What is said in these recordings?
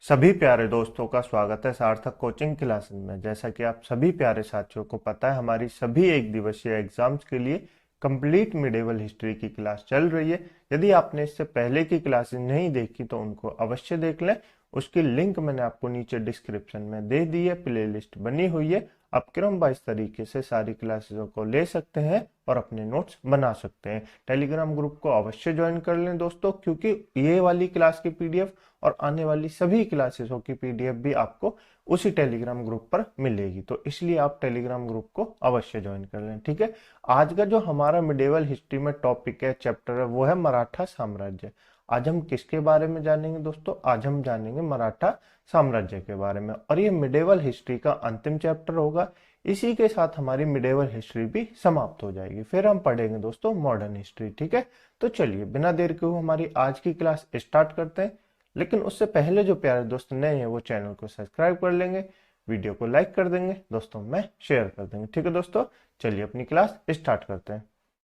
सभी प्यारे दोस्तों का स्वागत है सार्थक कोचिंग क्लासेस में। जैसा कि आप सभी प्यारे साथियों को पता है, हमारी सभी एक दिवसीय एग्जाम्स के लिए कंप्लीट मिडेवल हिस्ट्री की क्लास चल रही है। यदि आपने इससे पहले की क्लासेस नहीं देखी तो उनको अवश्य देख लें। उसकी लिंक मैंने आपको नीचे डिस्क्रिप्शन में दे दी है, प्लेलिस्ट बनी हुई है। आप क्रम वाइज तरीके से सारी क्लासेसों को ले सकते हैं और अपने नोट्स बना सकते हैं। टेलीग्राम ग्रुप को अवश्य ज्वाइन कर लें दोस्तों, क्योंकि ये वाली क्लास की पीडीएफ और आने वाली सभी क्लासेसों की पीडीएफ भी आपको उसी टेलीग्राम ग्रुप पर मिलेगी। तो इसलिए आप टेलीग्राम ग्रुप को अवश्य ज्वाइन कर लें, ठीक है। आज का जो हमारा मिडेवल हिस्ट्री में टॉपिक है, चैप्टर है, वो है मराठा साम्राज्य। आज हम किसके बारे में जानेंगे दोस्तों? आज हम जानेंगे मराठा साम्राज्य के बारे में, और ये मिडेवल हिस्ट्री का अंतिम चैप्टर होगा। इसी के साथ हमारी मिडेवल हिस्ट्री भी समाप्त हो जाएगी। फिर हम पढ़ेंगे दोस्तों मॉडर्न हिस्ट्री, ठीक है। तो चलिए बिना देर के हुए हमारी आज की क्लास स्टार्ट करते हैं। लेकिन उससे पहले जो प्यारे दोस्त नए हैं वो चैनल को सब्सक्राइब कर लेंगे, वीडियो को लाइक कर देंगे, दोस्तों में शेयर कर देंगे, ठीक है दोस्तों। चलिए अपनी क्लास स्टार्ट करते हैं।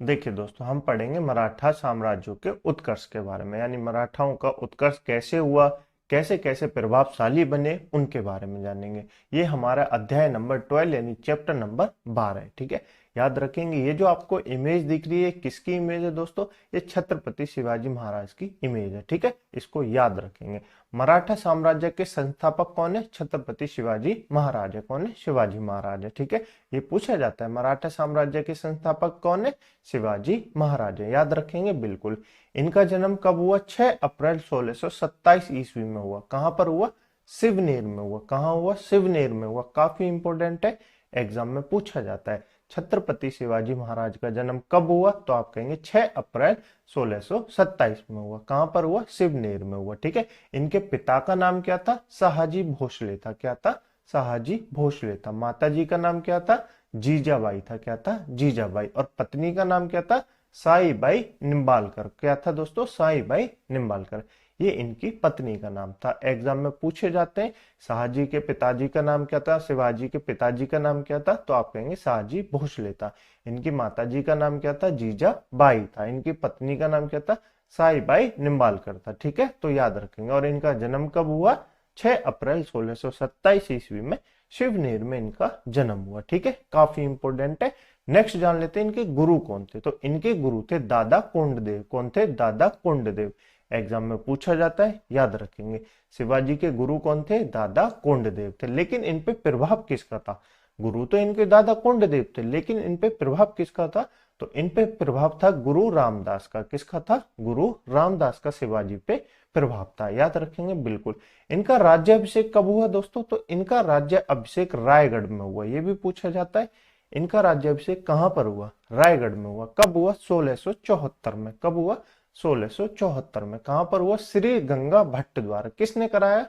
देखिए दोस्तों, हम पढ़ेंगे मराठा साम्राज्य के उत्कर्ष के बारे में, यानी मराठाओं का उत्कर्ष कैसे हुआ, कैसे कैसे प्रभावशाली बने, उनके बारे में जानेंगे। ये हमारा अध्याय नंबर 12 यानी चैप्टर नंबर 12 है, ठीक है। याद रखेंगे, ये जो आपको इमेज दिख रही है किसकी इमेज है दोस्तों? ये छत्रपति शिवाजी महाराज की इमेज है, ठीक है। इसको याद रखेंगे। मराठा साम्राज्य के संस्थापक कौन है? छत्रपति शिवाजी महाराज है। कौन है? शिवाजी महाराज है, ठीक है। ये पूछा जाता है मराठा साम्राज्य के संस्थापक कौन है? शिवाजी महाराज है, याद रखेंगे बिल्कुल। इनका जन्म कब हुआ? 6 अप्रैल 1627 ईस्वी में हुआ। कहां पर हुआ? सिवनेर में हुआ। कहां हुआ? सिवनेर में हुआ। काफी इंपोर्टेंट है, एग्जाम में पूछा जाता है। छत्रपति शिवाजी महाराज का जन्म कब हुआ? तो आप कहेंगे 6 अप्रैल 1627 में हुआ। कहां पर हुआ? सिवनेर में हुआ, ठीक है। इनके पिता का नाम क्या था? शाहजी भोसले था। क्या था? शाहजी भोसले था। माता जी का नाम क्या था? जीजाबाई था। क्या था? जीजाबाई। और पत्नी का नाम क्या था? साईबाई निम्बालकर। क्या था दोस्तों? साईबाई निम्बालकर। ये इनकी पत्नी का नाम था। एग्जाम में पूछे जाते हैं शाहजी के पिताजी का नाम क्या था, शिवाजी के पिताजी का नाम क्या था, तो आप कहेंगे शाहजी भोसले था। इनकी माताजी का नाम क्या था? जीजाबाई था। इनकी पत्नी का नाम क्या था? साईबाई निम्बालकर था, ठीक है। तो याद रखेंगे। और इनका जन्म कब हुआ? 6 अप्रैल 1627 ईस्वी में शिवनेर में इनका जन्म हुआ, ठीक है। काफी इंपोर्टेंट है। नेक्स्ट जान लेते हैं इनके गुरु कौन थे। तो इनके गुरु थे दादा कोंडदेव। कौन थे? दादा कोंडदेव। एग्जाम में पूछा जाता है, याद रखेंगे। शिवाजी के गुरु कौन थे? दादा कोंडदेव थे। लेकिन इन पे प्रभाव किसका था? गुरु तो इनके दादा कोंडदेव थे, लेकिन इन पे प्रभाव किसका था? तो इन पे प्रभाव था गुरु रामदास का। किसका था? गुरु रामदास का शिवाजी पे प्रभाव था, याद रखेंगे बिल्कुल। इनका राज्याभिषेक कब हुआ दोस्तों? तो इनका राज्य अभिषेक रायगढ़ में हुआ। ये भी पूछा जाता है। इनका राज्याभिषेक कहां पर हुआ? रायगढ़ में हुआ। कब हुआ? 1674 में। कब हुआ? 1674 में। कहां पर हुआ? श्री गंगा भट्ट द्वारा। किसने कराया?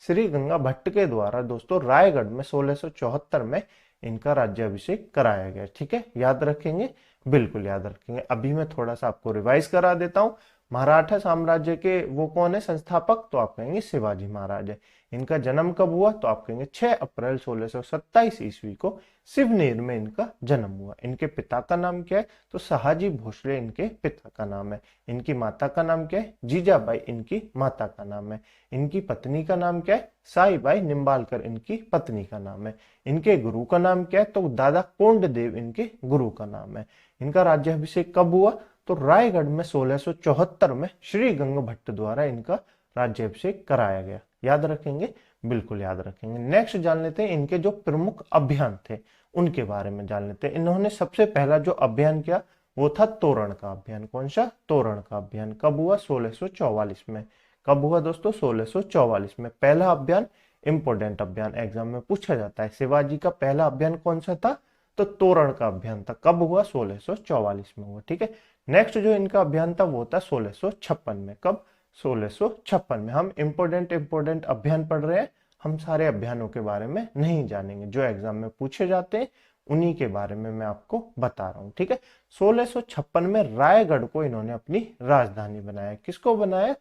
श्री गंगा भट्ट के द्वारा दोस्तों रायगढ़ में 1674 में इनका राज्याभिषेक कराया गया, ठीक है। याद रखेंगे, बिल्कुल याद रखेंगे। अभी मैं थोड़ा सा आपको रिवाइज करा देता हूं। मराठा साम्राज्य के वो कौन है संस्थापक? तो आप कहेंगे शिवाजी महाराज है। इनका जन्म कब हुआ? तो आप कहेंगे 6 अप्रैल 1627 ईस्वी को सिवनेर में इनका जन्म हुआ। इनके पिता का नाम क्या है? तो शाहजी भोसले इनके पिता का नाम है। इनकी माता का नाम क्या है? जीजाबाई इनकी माता का नाम है। इनकी पत्नी का नाम क्या है? साईबाई निम्बालकर इनकी पत्नी का नाम है। इनके गुरु का नाम क्या है? तो दादा कोंडदेव इनके गुरु का नाम है। इनका राज्याभिषेक कब हुआ? तो रायगढ़ में 1674 में श्री गंगा भट्ट द्वारा इनका राज्याभिषेक कराया गया। याद रखेंगे, बिल्कुल याद रखेंगे। नेक्स्ट जान लेते हैं इनके जो प्रमुख अभियान थे उनके बारे में जान लेते हैं। इन्होंने सबसे पहला जो अभियान किया वो था तोरण का अभियान। कौन सा? तोरण का अभियान। कब हुआ? 1644 में। कब हुआ दोस्तों? 1644 में। पहला अभियान इंपोर्टेंट अभियान, एग्जाम में पूछा जाता है। शिवाजी का पहला अभियान कौन सा था? तो तोरण का अभियान था। कब हुआ? 1644 में हुआ, ठीक है। नेक्स्ट जो इनका अभियान था वो था 1656 में। कब? 1656 में। हम इंपोर्टेंट अभियान पढ़ रहे हैं, हम सारे अभियानों के बारे में नहीं जानेंगे। जो एग्जाम में पूछे जाते हैं उन्हीं के बारे में मैं आपको बता रहा हूँ, ठीक है। 1656 में रायगढ़ को इन्होंने अपनी राजधानी बनाया। किसको बनाया?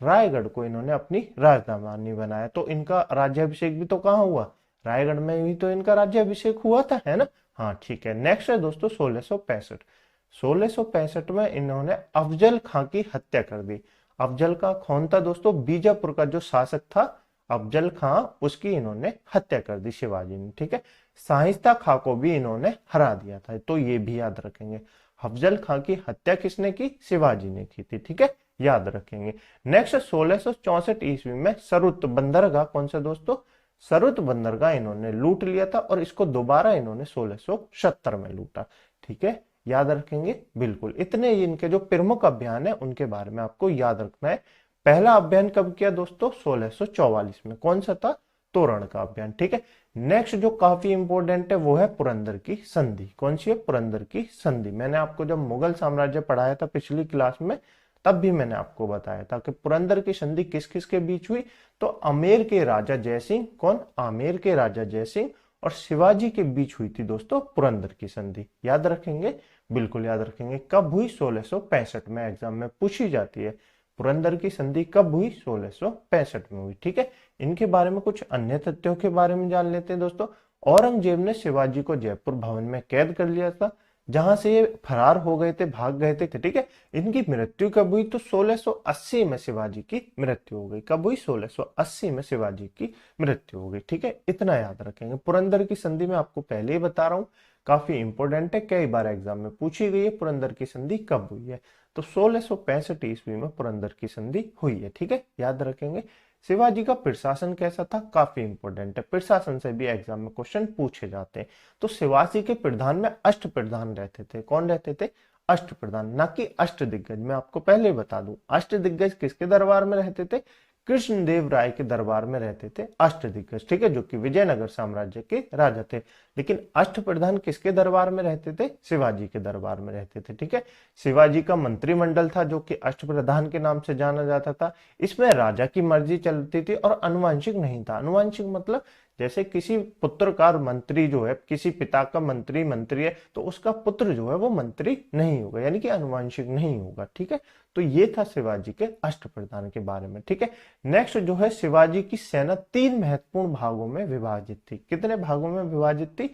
रायगढ़ को इन्होंने अपनी राजधानी बनाया। तो इनका राज्याभिषेक भी तो कहाँ हुआ? रायगढ़ में ही तो इनका राज्याभिषेक हुआ था, है ना। हाँ ठीक है। नेक्स्ट है दोस्तों 1665। 1665 में इन्होंने अफजल खां की हत्या कर दी। अफजल खां कौन था दोस्तों? बीजापुर का जो शासक था अफजल खां, उसकी इन्होंने हत्या कर दी शिवाजी ने, ठीक है। शाइस्ता खां को भी इन्होंने हरा दिया था, तो ये भी याद रखेंगे। अफजल खां की हत्या किसने की? शिवाजी ने की थी, ठीक है, याद रखेंगे। नेक्स्ट 1664 ईस्वी में सरुत बंदरगाह, कौन सा दोस्तों? सरुत बंदरगाह इन्होंने लूट लिया था और इसको दोबारा इन्होंने 1670 में लूटा, ठीक है, याद रखेंगे बिल्कुल। इतने इनके जो प्रमुख अभियान है उनके बारे में आपको याद रखना है। पहला अभियान कब किया दोस्तों? 1644 में। कौन सा था? तोरण का अभियान, ठीक है। नेक्स्ट जो काफी इंपॉर्टेंट है वो है पुरंदर की संधि। कौन सी है? पुरंदर की संधि। मैंने आपको जब मुगल साम्राज्य पढ़ाया था पिछली क्लास में, तब भी मैंने आपको बताया था कि पुरंदर की संधि किस किस के बीच हुई। तो आमेर के राजा जयसिंह, कौन? आमेर के राजा जयसिंह और शिवाजी के बीच हुई थी दोस्तों पुरंदर की संधि, याद रखेंगे, बिल्कुल याद रखेंगे। कब हुई? 1665 में, एग्जाम में पूछी जाती है। पुरंदर की संधि कब हुई? 1665 में हुई, ठीक है। इनके बारे में कुछ अन्य तथ्यों के बारे में जान लेते हैं दोस्तों। औरंगजेब ने शिवाजी को जयपुर भवन में कैद कर लिया था, जहां से ये फरार हो गए थे, भाग गए थे, ठीक है। इनकी मृत्यु कब हुई? तो 1680 में शिवाजी की मृत्यु हो गई। कब हुई? 1680 में शिवाजी की मृत्यु हो गई, ठीक है। इतना याद रखेंगे। पुरंदर की संधि में आपको पहले ही बता रहा हूं, काफी इंपोर्टेंट है, कई बार एग्जाम में पूछी गई है। पुरंदर की संधि कब हुई है? तो 1665 ईस्वी में पुरंदर की संधि हुई है, ठीक है, याद रखेंगे। शिवाजी का प्रशासन कैसा था? काफी इंपोर्टेंट है, प्रशासन से भी एग्जाम में क्वेश्चन पूछे जाते हैं। तो शिवाजी के प्रधान में अष्ट प्रधान रहते थे। कौन रहते थे? अष्ट प्रधान, ना कि अष्ट दिग्गज। मैं आपको पहले बता दूं, अष्ट दिग्गज किसके दरबार में रहते थे? कृष्णदेव राय के दरबार में रहते थे अष्ट दिग्गज, ठीक है, जो कि विजयनगर साम्राज्य के राजा थे। लेकिन अष्ट प्रधान किसके दरबार में रहते थे? शिवाजी के दरबार में रहते थे, ठीक है। शिवाजी का मंत्रिमंडल था जो कि अष्ट प्रधान के नाम से जाना जाता था। इसमें राजा की मर्जी चलती थी और अनुवांशिक नहीं था। अनुवांशिक मतलब जैसे किसी पुत्र का मंत्री जो है, किसी पिता का मंत्री है, तो उसका पुत्र जो है वो मंत्री नहीं होगा, यानी कि अनुवांशिक नहीं होगा, ठीक है। तो ये था शिवाजी के अष्टप्रधान के बारे में, ठीक है। नेक्स्ट जो है, शिवाजी की सेना 3 महत्वपूर्ण भागों में विभाजित थी। कितने भागों में विभाजित थी?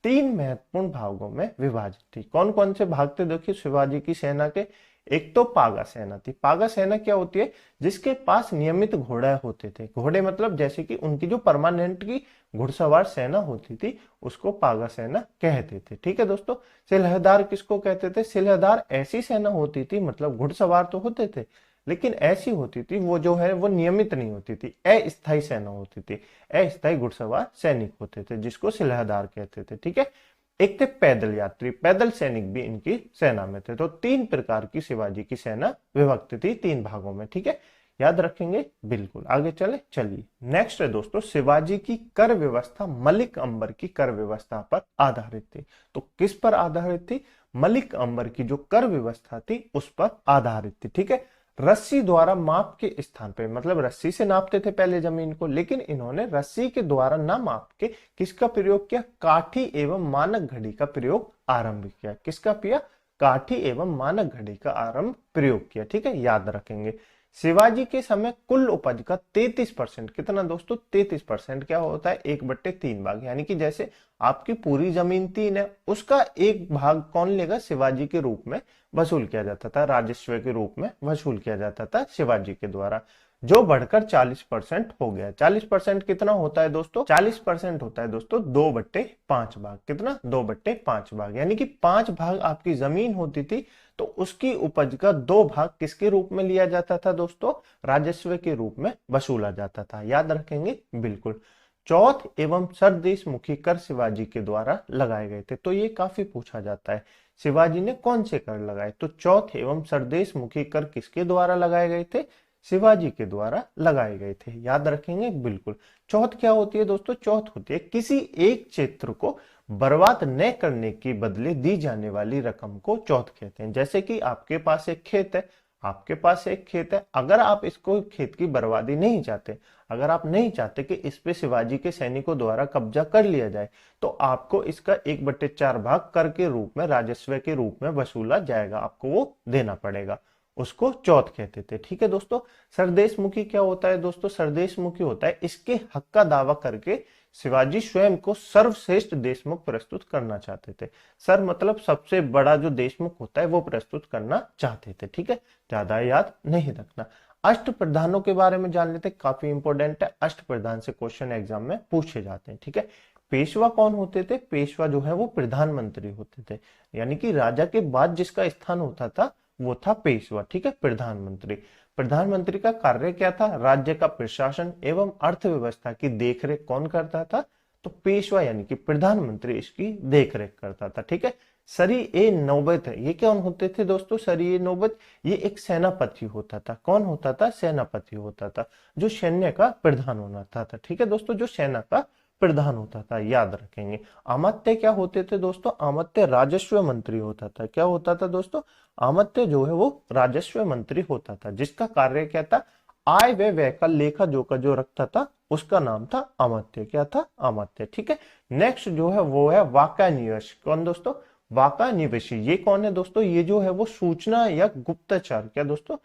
3 महत्वपूर्ण भागों में विभाजित थी। कौन कौन से भाग थे देखिए शिवाजी की सेना के? एक तो पागा सेना थी। पागा सेना क्या होती है? जिसके पास नियमित घोड़े होते थे। घोड़े मतलब जैसे कि उनकी जो परमानेंट की घुड़सवार सेना होती थी, उसको पागा सेना कहते थे, ठीक है दोस्तों। सिलहदार किसको कहते थे? सिलहदार ऐसी सेना होती थी, मतलब घुड़सवार तो होते थे, लेकिन ऐसी होती थी, वो जो है वो नियमित नहीं होती थी, अस्थायी सेना होती थी। अस्थायी घुड़सवार सैनिक होते थे, जिसको सिलहदार कहते थे, ठीक है। एक थे पैदल यात्री, पैदल सैनिक भी इनकी सेना में थे। तो 3 प्रकार की शिवाजी की सेना विभक्त थी, 3 भागों में, ठीक है, याद रखेंगे बिल्कुल। आगे चलिए नेक्स्ट है दोस्तों, शिवाजी की कर व्यवस्था मलिक अंबर की कर व्यवस्था पर आधारित थी। तो किस पर आधारित थी? मलिक अंबर की जो कर व्यवस्था थी उस पर आधारित थी, ठीक है। रस्सी द्वारा माप के स्थान पे, मतलब रस्सी से नापते थे पहले जमीन को, लेकिन इन्होंने रस्सी के द्वारा ना माप के किसका प्रयोग किया? काठी एवं मानक घड़ी का प्रयोग आरंभ किया। किसका किया? काठी एवं मानक घड़ी का आरंभ प्रयोग किया, ठीक है, याद रखेंगे। शिवाजी के समय कुल उपज का 33%, कितना दोस्तों? 33% क्या होता है? 1/3 भाग, यानी कि जैसे आपकी पूरी जमीन 3 है, उसका एक भाग कौन लेगा? शिवाजी के रूप में वसूल किया जाता था, राजस्व के रूप में वसूल किया जाता था शिवाजी के द्वारा, जो बढ़कर 40% हो गया। 40% कितना होता है दोस्तों? 40% होता है दोस्तों 2/5 भाग। कितना? 2/5 भाग, यानी कि 5 भाग आपकी जमीन होती थी, तो उसकी उपज का 2 भाग किसके रूप में लिया जाता था दोस्तों? राजस्व के रूप में वसूला जाता था, याद रखेंगे बिल्कुल। चौथ एवं सरदेशमुखी कर शिवाजी के द्वारा लगाए गए थे। तो ये काफी पूछा जाता है, शिवाजी ने कौन से कर लगाए? तो चौथ एवं सरदेशमुखी कर किसके द्वारा लगाए गए थे? शिवाजी के द्वारा लगाए गए थे, याद रखेंगे बिल्कुल। चौथ क्या होती है दोस्तों? चौथ होती है किसी एक क्षेत्र को बर्बाद न करने के बदले दी जाने वाली रकम को चौथ कहते हैं। जैसे कि आपके पास एक खेत है, आपके पास एक खेत है, अगर आप इसको खेत की बर्बादी नहीं चाहते, अगर आप नहीं चाहते कि इस पे शिवाजी के सैनिकों द्वारा कब्जा कर लिया जाए, तो आपको इसका 1/4 भाग कर के रूप में, राजस्व के रूप में वसूला जाएगा, आपको वो देना पड़ेगा, उसको चौथ कहते थे, ठीक है दोस्तों। सरदेशमुखी क्या होता है दोस्तों? सरदेशमुखी होता है इसके हक का दावा करके शिवाजी स्वयं को सर्वश्रेष्ठ देशमुख प्रस्तुत करना चाहते थे। सर मतलब सबसे बड़ा जो देशमुख होता है वो प्रस्तुत करना चाहते थे, ठीक है, ज्यादा याद नहीं रखना। अष्टप्रधानों के बारे में जान लेते हैं, काफी इंपॉर्टेंट है। अष्टप्रधान से क्वेश्चन एग्जाम में पूछे जाते हैं, ठीक है। पेशवा कौन होते थे? पेशवा जो है वो प्रधानमंत्री होते थे, यानी कि राजा के बाद जिसका स्थान होता था वो था पेशवा, ठीक है, प्रधानमंत्री। प्रधानमंत्री का कार्य क्या था? राज्य का प्रशासन एवं अर्थव्यवस्था की देखरेख कौन करता था? तो पेशवा यानी कि प्रधानमंत्री इसकी देखरेख करता था, ठीक है। सरी ए नौबत है, ये कौन होते थे दोस्तों? सरी ए नौबत ये एक सेनापति होता था। कौन होता था? सेनापति होता था, जो सैन्य का प्रधान होता था, ठीक है दोस्तों, जो सेना का प्रधान होता था, याद रखेंगे। अमात्य क्या होते थे दोस्तों? अमात्य राजस्व मंत्री होता था। क्या होता था दोस्तों? अमात्य जो है वो राजस्व मंत्री होता था, जिसका कार्य क्या था? आय व व्यय का लेखा जोखा जो रखता था, उसका नाम था अमात्य। क्या था? अमात्य, ठीक है। नेक्स्ट जो है वो है वाकानियस। कौन दोस्तों? वाकानिवेशी। ये कौन है दोस्तों? ये जो है वो सूचना या गुप्तचर, क्या दोस्तों?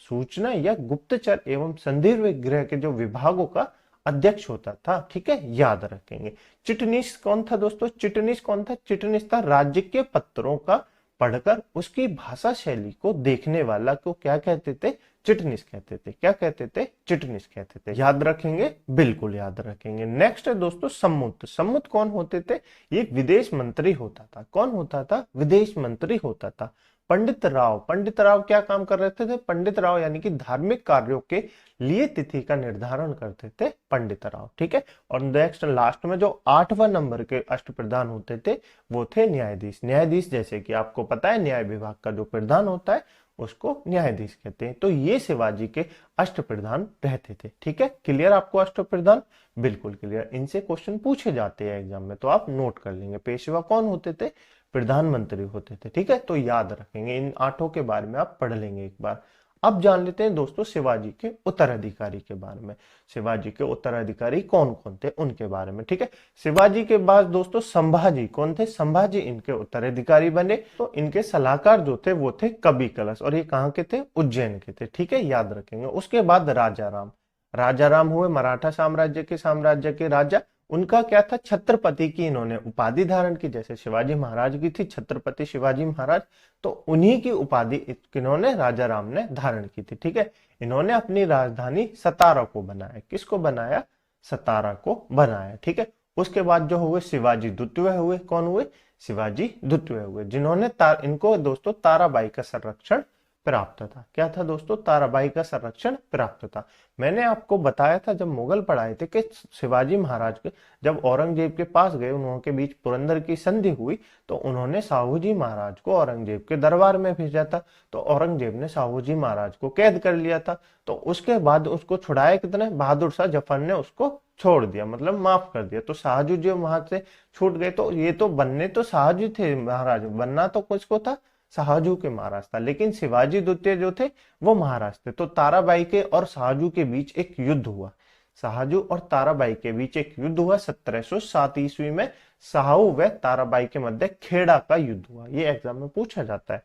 सूचना या गुप्तचर एवं संदिग्ध गृह के जो विभागों का अध्यक्ष होता था, ठीक है, याद रखेंगे। चिटनीस कौन था दोस्तों? चिटनीस कौन था? चिटनीस था राज्य के पत्रों का पढ़कर उसकी भाषा शैली को देखने वाला को क्या कहते थे? चिटनीस कहते थे। क्या कहते थे? चिटनीस कहते थे। याद रखेंगे? बिल्कुल याद रखेंगे। नेक्स्ट है दोस्तों सम्मुत। सम्मुत कौन होते थे? ये विदेश मंत्री होता था। कौन होता था? विदेश मंत्री होता था। पंडित राव। पंडित राव क्या काम कर रहे थे? पंडित राव यानी कि धार्मिक कार्यों के लिए तिथि का निर्धारण करते थे पंडित राव, ठीक है। और नेक्स्ट लास्ट में जो 8वां नंबर के अष्टप्रधान होते थे वो थे न्यायाधीश। न्यायाधीश जैसे कि आपको पता है न्याय विभाग का जो प्रधान होता है उसको न्यायाधीश कहते हैं। तो ये शिवाजी के अष्टप्रधान रहते थे, ठीक है। क्लियर आपको अष्टप्रधान? बिल्कुल क्लियर। इनसे क्वेश्चन पूछे जाते हैं एग्जाम में, तो आप नोट कर लेंगे। पेशवा कौन होते थे? प्रधानमंत्री होते थे, ठीक है। तो याद रखेंगे, इन 8 के बारे में आप पढ़ लेंगे एक बार। अब जान लेते हैं दोस्तों शिवाजी के उत्तराधिकारी के बारे में। शिवाजी के उत्तराधिकारी कौन कौन थे उनके बारे में, ठीक है। शिवाजी के बाद दोस्तों संभाजी कौन थे? संभाजी इनके उत्तराधिकारी बने। तो इनके सलाहकार जो थे वो थे कवि कलश, और ये कहाँ के थे? उज्जैन के थे, ठीक है, याद रखेंगे। उसके बाद राजा राम। राजा राम हुए मराठा साम्राज्य के राजा। उनका क्या था? छत्रपति की इन्होंने उपाधि धारण की, जैसे शिवाजी महाराज की थी छत्रपति शिवाजी महाराज, तो उन्हीं की उपाधि किन्होंने? राजा राम ने धारण की थी, ठीक है। इन्होंने अपनी राजधानी सतारा को बनाया। किसको बनाया? सतारा को बनाया, ठीक है। उसके बाद जो हुए शिवाजी द्वितीय हुए। कौन हुए? शिवाजी द्वितीय हुए, जिन्होंने इनको दोस्तों ताराबाई का संरक्षण प्राप्त था। क्या था दोस्तों? ताराबाई का संरक्षण प्राप्त था। मैंने आपको बताया था जब मुगल पढ़ाए थे कि शिवाजी महाराज के जब औरंगजेब के पास गए, उन्होंने के बीच पुरंदर की संधि हुई, तो उन्होंने साहू जी महाराज को औरंगजेब के दरबार में भेजा था। तो औरंगजेब ने साहू जी महाराज को कैद कर लिया था। तो उसके बाद उसको छुड़ाया कितने? बहादुर शाह जफर ने उसको छोड़ दिया, मतलब माफ कर दिया। तो शाहजू जी वहां से छूट गए। तो ये तो बनने तो शाहजू थे महाराज, बनना तो किसको था? शाहजू के महाराज था। लेकिन शिवाजी द्वितीय जो थे वो महाराज थे। तो ताराबाई के और शाहजू के बीच एक युद्ध हुआ। शाहजू और ताराबाई के बीच एक युद्ध हुआ 1707 ईस्वी में। शाहू व ताराबाई के मध्य खेड़ा का युद्ध हुआ। ये एग्जाम में पूछा जाता है।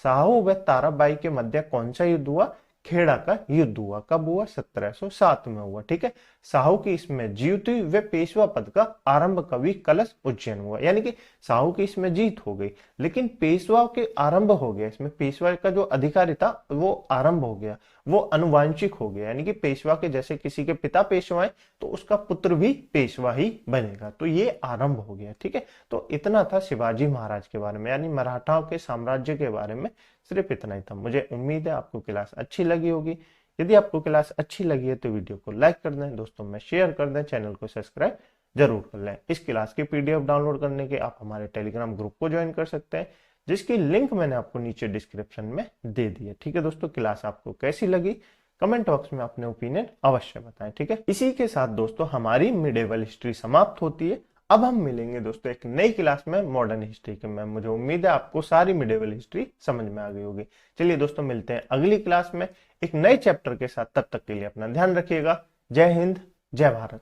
शाहू व ताराबाई के मध्य कौन सा युद्ध हुआ? खेड़ा का युद्ध हुआ। कब हुआ? 1707 में हुआ, ठीक है। साहू की इसमें जीत हुई व पेशवा पद का आरंभ कवि कलश उज्जैन हुआ। यानी कि साहू की इसमें जीत हो गई, लेकिन पेशवा के आरंभ हो गया। इसमें पेशवा का जो अधिकारी था वो आरंभ हो गया, वो अनुवांशिक हो गया। यानी कि पेशवा के जैसे किसी के पिता पेशवा है तो उसका पुत्र भी पेशवा ही बनेगा। तो ये आरंभ हो गया, ठीक है। तो इतना था शिवाजी महाराज के बारे में, यानी मराठाओं के साम्राज्य के बारे में सिर्फ इतना ही था। मुझे उम्मीद है आपको क्लास अच्छी लगी होगी। यदि आपको क्लास अच्छी लगी है तो वीडियो को लाइक कर दें, दोस्तों में शेयर कर दें, चैनल को सब्सक्राइब जरूर कर लें। इस क्लास की पीडीएफ डाउनलोड करने के आप हमारे टेलीग्राम ग्रुप को ज्वाइन कर सकते हैं, जिसकी लिंक मैंने आपको नीचे डिस्क्रिप्शन में दे दी है, ठीक है दोस्तों। क्लास आपको कैसी लगी कमेंट बॉक्स में अपने ओपिनियन अवश्य बताएं, ठीक है। इसी के साथ दोस्तों हमारी मिडेवल हिस्ट्री समाप्त होती है। अब हम मिलेंगे दोस्तों एक नई क्लास में मॉडर्न हिस्ट्री के में। मुझे उम्मीद है आपको सारी मिडेवल हिस्ट्री समझ में आ गई होगी। चलिए दोस्तों मिलते हैं अगली क्लास में एक नए चैप्टर के साथ। तब तक के लिए अपना ध्यान रखिएगा। जय हिंद, जय भारत।